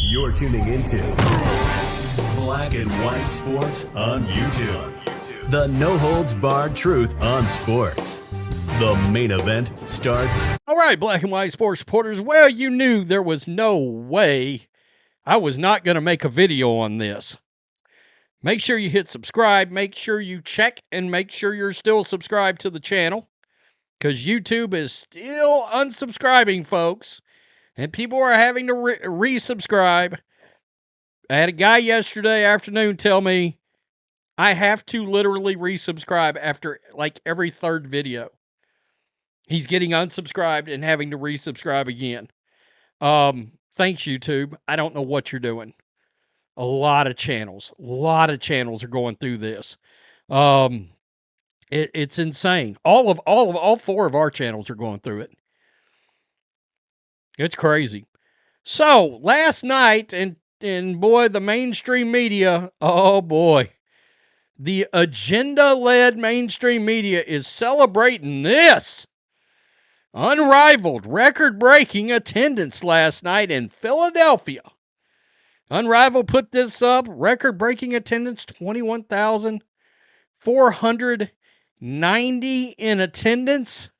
You're tuning into Black and White Sports on YouTube. The no-holds-barred truth on sports. The main event starts. All right, Black and White Sports supporters. Well, you knew there was no way I was not going to make a video on this. Make sure you hit subscribe. Make sure you check and make sure you're still subscribed to the channel, because YouTube is still unsubscribing, folks. And people are having to resubscribe. I had a guy yesterday afternoon tell me I have to literally resubscribe after like every third video. He's getting unsubscribed and having to resubscribe again. Thanks, YouTube. I don't know what you're doing. A lot of channels are going through this. It's insane. All four of our channels are going through it. It's crazy. So last night, and boy, the mainstream media, oh boy, the agenda-led mainstream media is celebrating this. Unrivaled, record-breaking attendance last night in Philadelphia. Unrivaled put this up, record-breaking attendance, 21,490 in attendance.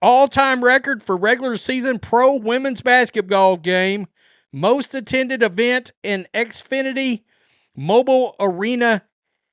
All-time record for regular season pro women's basketball game. Most attended event in Xfinity Mobile Arena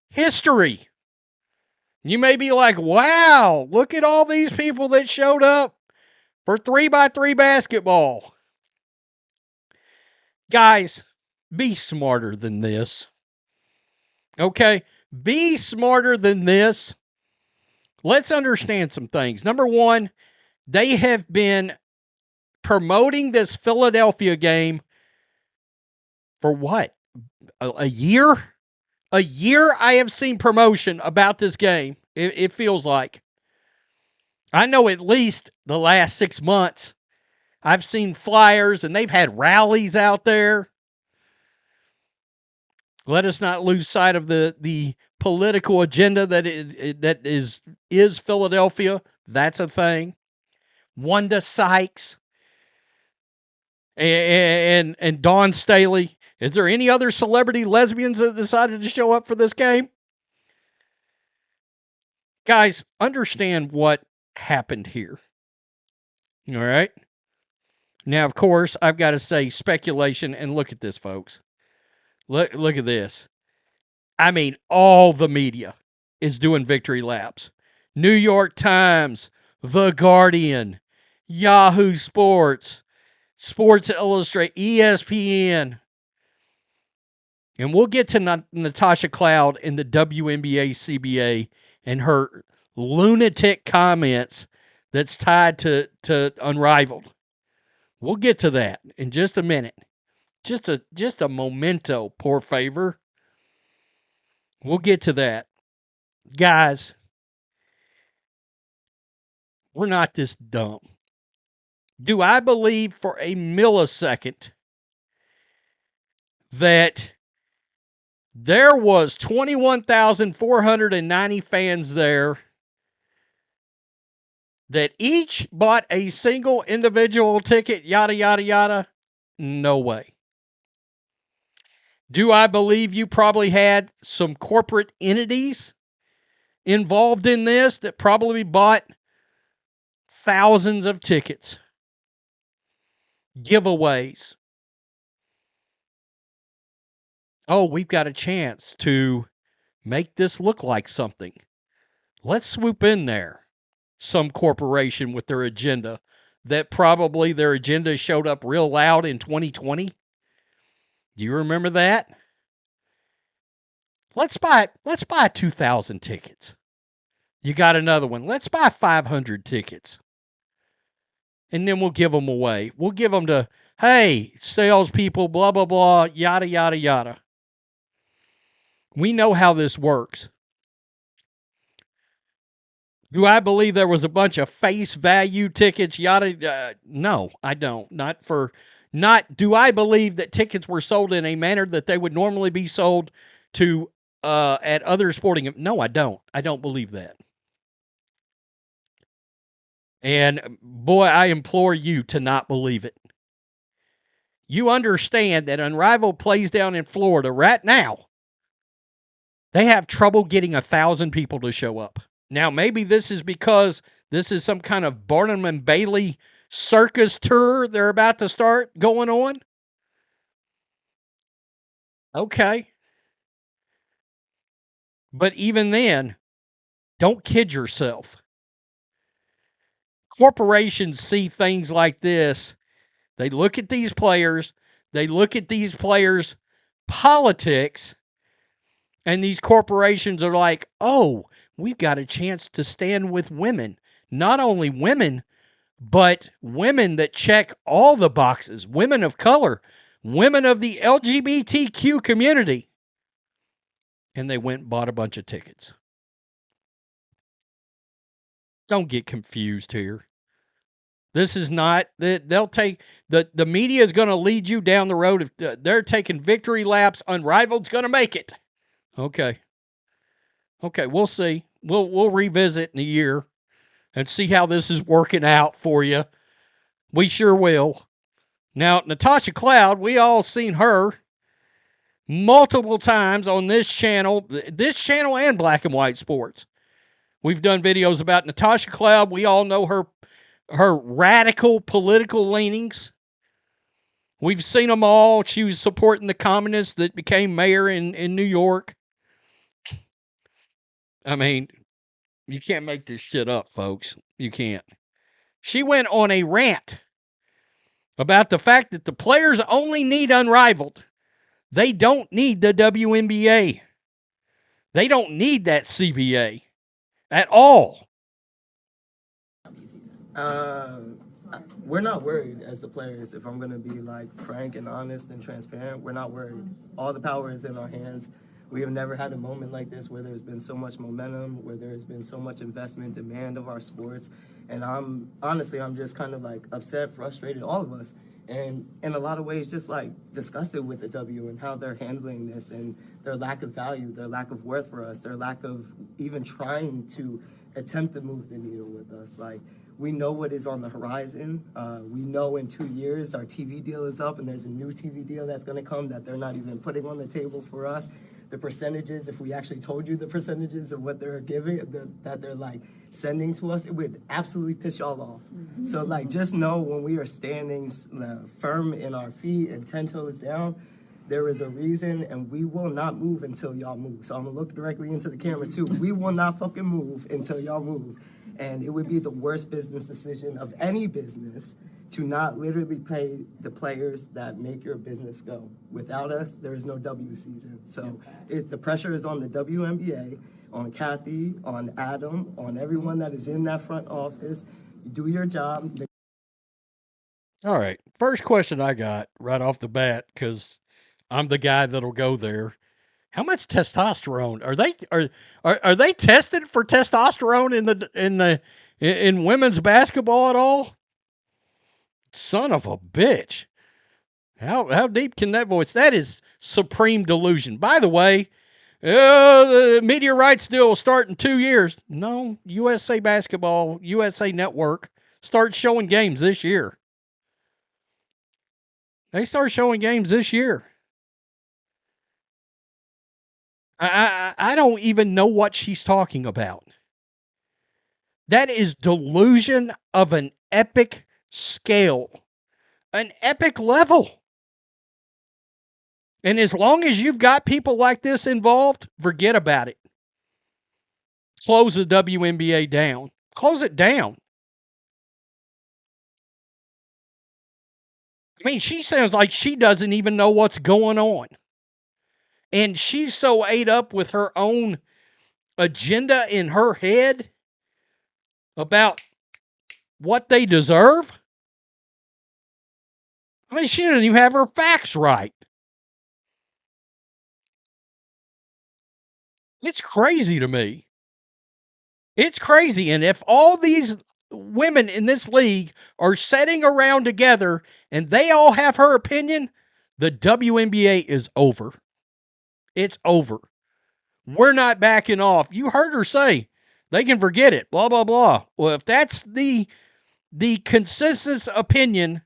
history. You may be like, wow, look at all these people that showed up for 3x3 basketball. Guys, be smarter than this. Okay? Be smarter than this. Let's understand some things. Number one, they have been promoting this Philadelphia game for what? A year? A year I have seen promotion about this game, it feels like. I know at least the last 6 months I've seen flyers and they've had rallies out there. Let us not lose sight of the political agenda that is Philadelphia. That's a thing. Wanda Sykes and Dawn Staley. Is there any other celebrity lesbians that decided to show up for this game? Guys, understand what happened here. All right? Now, of course, I've got to say speculation, and look at this, folks. Look at this. I mean, all the media is doing victory laps. New York Times, The Guardian, Yahoo Sports, Sports Illustrated, ESPN. And we'll get to Natasha Cloud in the WNBA CBA and her lunatic comments that's tied to Unrivaled. We'll get to that in just a minute. Just a memento, por favor. We'll get to that. Guys, we're not this dumb. Do I believe for a millisecond that there was 21,490 fans there that each bought a single individual ticket, yada, yada, yada? No way. Do I believe you probably had some corporate entities involved in this that probably bought thousands of tickets? Giveaways. Oh, we've got a chance to make this look like something. Let's swoop in there. Some corporation with their agenda that probably their agenda showed up real loud in 2020. Do you remember that? Let's buy 2,000 tickets. You got another one. Let's buy 500 tickets. And then we'll give them away. We'll give them to, hey, salespeople, blah, blah, blah, yada, yada, yada. We know how this works. Do I believe there was a bunch of face value tickets, yada? No, I don't. Do I believe that tickets were sold in a manner that they would normally be sold to at other sporting? No, I don't. I don't believe that. And boy, I implore you to not believe it. you understand that Unrivaled plays down in Florida right now. They have trouble getting 1,000 people to show up. Now, maybe this is because this is some kind of Barnum and Bailey circus tour they're about to start going on. Okay. But even then, don't kid yourself. Corporations see things like this. They look at these players, they look at these players' politics, and these corporations are like, oh, we've got a chance to stand with women. Not only women, but women that check all the boxes, women of color, women of the LGBTQ community. And they went and bought a bunch of tickets. Don't get confused here. This is not, they'll take, the media is going to lead you down the road. If they're taking victory laps, Unrivaled's going to make it. Okay. Okay, we'll see. We'll revisit in a year and see how this is working out for you. We sure will. Now, Natasha Cloud, we all seen her multiple times on this channel and Black and White Sports. We've done videos about Natasha Cloud. We all know her radical political leanings. We've seen them all. She was supporting the communists that became mayor in New York. I mean, you can't make this shit up, folks. You can't. She went on a rant about the fact that the players only need Unrivaled. They don't need the WNBA. They don't need that CBA at all. We're not worried as the players. If I'm going to be like frank and honest and transparent, we're not worried. All the power is in our hands. We have never had a moment like this where there's been so much momentum, where there's been so much investment, demand of our sports. And I'm just kind of like upset, frustrated, all of us. And in a lot of ways, just like disgusted with the W and how they're handling this and their lack of value, their lack of worth for us, their lack of even trying to attempt to move the needle with us. Like, we know what is on the horizon. We know in 2 years our TV deal is up and there's a new TV deal that's going to come that they're not even putting on the table for us. The percentages, if we actually told you the percentages of what they're giving, that they're like sending to us, it would absolutely piss y'all off. Mm-hmm. So like, just know when we are standing firm in our feet and 10 toes down, there is a reason, and we will not move until y'all move. So I'm gonna look directly into the camera too. We will not fucking move until y'all move. And it would be the worst business decision of any business to not literally pay the players that make your business go. Without us, there is no W season. So the pressure is on the WNBA, on Kathy, on Adam, on everyone that is in that front office. You do your job. All right. First question I got right off the bat, because I'm the guy that'll go there. How much testosterone are they tested for testosterone in women's basketball at all? Son of a bitch. How deep can that voice? That is supreme delusion. By the way, the media rights deal will start in 2 years. No, USA Basketball, USA Network starts showing games this year. They start showing games this year. I don't even know what she's talking about. That is delusion of an epic scale, an epic level. And as long as you've got people like this involved, forget about it. Close the WNBA down. Close it down. I mean, she sounds like she doesn't even know what's going on. And she's so ate up with her own agenda in her head about what they deserve. I mean, she doesn't even have her facts right. It's crazy to me. It's crazy. And if all these women in this league are sitting around together and they all have her opinion, the WNBA is over. It's over. We're not backing off. You heard her say they can forget it, blah, blah, blah. Well, if that's the consensus opinion,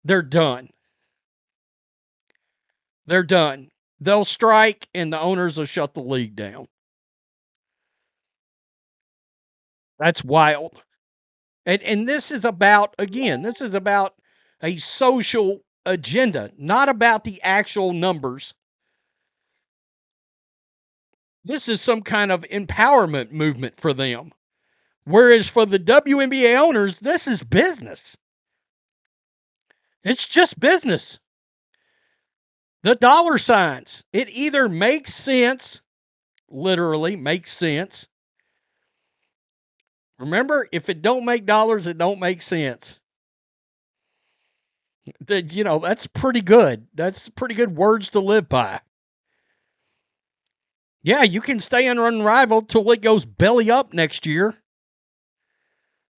they're done. They're done. They'll strike, and the owners will shut the league down. That's wild. And this is about, again, this is about a social agenda, not about the actual numbers. This is some kind of empowerment movement for them. Whereas for the WNBA owners, this is business. It's just business. The dollar signs. It either makes sense, literally makes sense. Remember, if it don't make dollars, it don't make sense. That's pretty good. That's pretty good words to live by. Yeah, you can stay unrivaled till it goes belly up next year.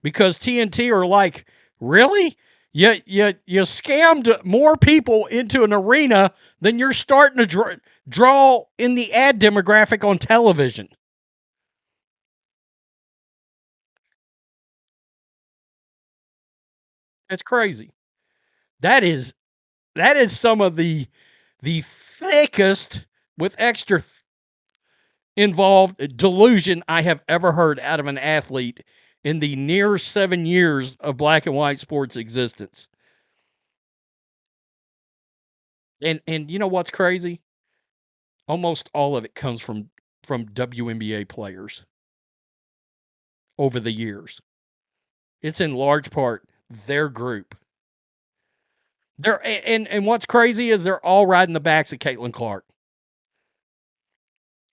Because TNT are like, really? You scammed more people into an arena than you're starting to draw in the ad demographic on television. That's crazy. That is some of the thickest with extra involved delusion I have ever heard out of an athlete in the near 7 years of black and white sports existence. And you know what's crazy? Almost all of it comes from WNBA players over the years. It's in large part their group. And what's crazy is they're all riding the backs of Caitlin Clark.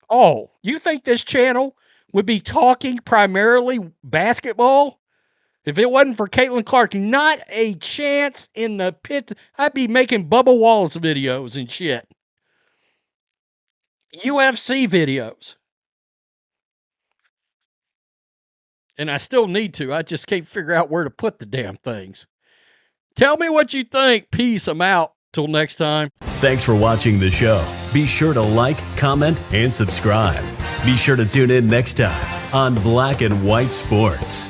Oh, you think this channel would be talking primarily basketball? If it wasn't for Caitlin Clark, not a chance in the pit. I'd be making Bubba Wallace videos and shit. UFC videos. And I still need to. I just can't figure out where to put the damn things. Tell me what you think. Peace. I'm out. Till next time. Thanks for watching the show. Be sure to like, comment, and subscribe. Be sure to tune in next time on Black and White Sports.